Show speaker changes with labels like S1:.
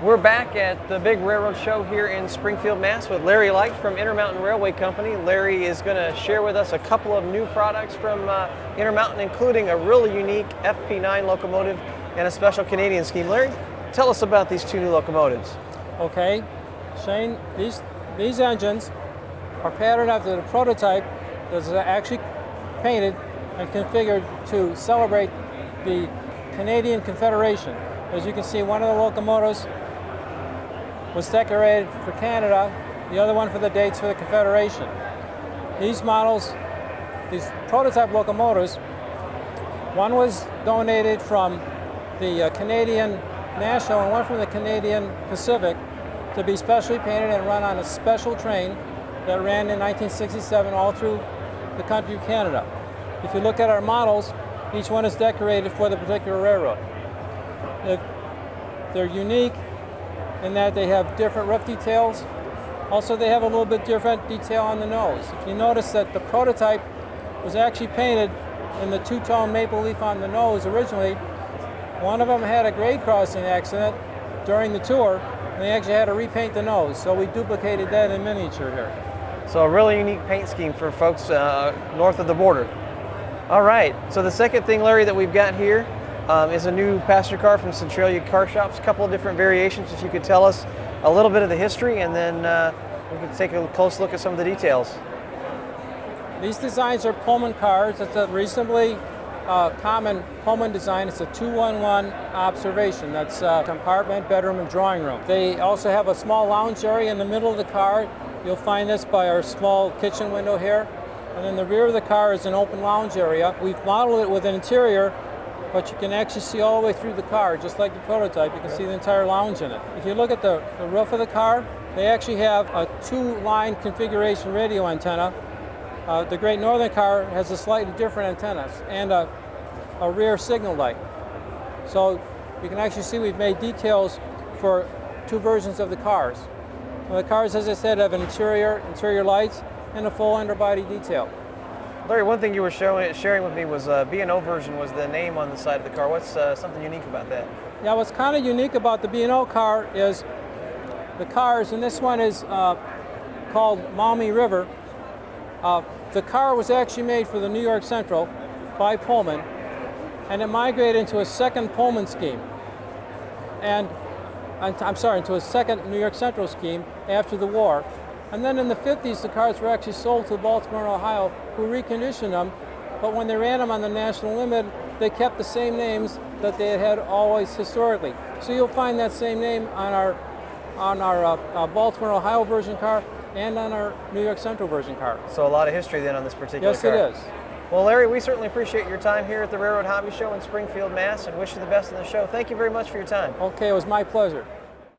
S1: We're back at the big railroad show here in Springfield, Mass. with Larry Leicht from Intermountain Railway Company. Larry is going to share with us a couple of new products from Intermountain, including a really unique FP9 locomotive and a special Canadian scheme. Larry, tell us about these two new locomotives.
S2: Okay, Shane, these engines are patterned after the prototype that's actually painted and configured to celebrate the Canadian Confederation. As you can see, one of the locomotives was decorated for Canada, the other one for the dates for the Confederation. These models, these prototype locomotives, one was donated from the Canadian National and one from the Canadian Pacific to be specially painted and run on a special train that ran in 1967 all through the country of Canada. If you look at our models, each one is decorated for the particular railroad. They're unique in that they have different roof details. Also, they have a little bit different detail on the nose. If you notice that the prototype was actually painted in the two-tone maple leaf on the nose originally, one of them had a grade crossing accident during the tour, and they actually had to repaint the nose. So we duplicated that in miniature here.
S1: So a really unique paint scheme for folks north of the border. All right, so the second thing, Larry, that we've got here is a new passenger car from Centralia car shops. A couple of different variations. If you could tell us a little bit of the history, and then we could take a close look at some of the details.
S2: These designs are Pullman cars. It's a reasonably common Pullman design. It's a 2-1-1 observation. That's compartment, bedroom, and drawing room. They also have a small lounge area in the middle of the car. You'll find this by our small kitchen window here. And in the rear of the car is an open lounge area. We've modeled it with an interior, but you can actually see all the way through the car, just like the prototype. You can see the entire lounge in it. If you look at the roof of the car, they actually have a two-line configuration radio antenna. The Great Northern car has a slightly different antenna and a rear signal light. So you can actually see we've made details for two versions of the cars. The cars, as I said, have an interior lights and a full underbody detail.
S1: Larry, one thing you were sharing with me was B&O version was the name on the side of the car. What's something unique about that?
S2: Yeah, what's kind of unique about the B&O car is the cars, and this one is called Maumee River. The car was actually made for the New York Central by Pullman, and it migrated into a second Pullman scheme. Into a second New York Central scheme after the war. And then in the 50s, the cars were actually sold to Baltimore, Ohio, who reconditioned them. But when they ran them on the national limit, they kept the same names that they had always historically. So you'll find that same name on our Baltimore, Ohio version car and on our New York Central version car.
S1: So a lot of history then on this particular car.
S2: Yes, it is.
S1: Well, Larry, we certainly appreciate your time here at the Railroad Hobby Show in Springfield, Mass. and wish you the best in the show. Thank you very much for your time.
S2: Okay, it was my pleasure.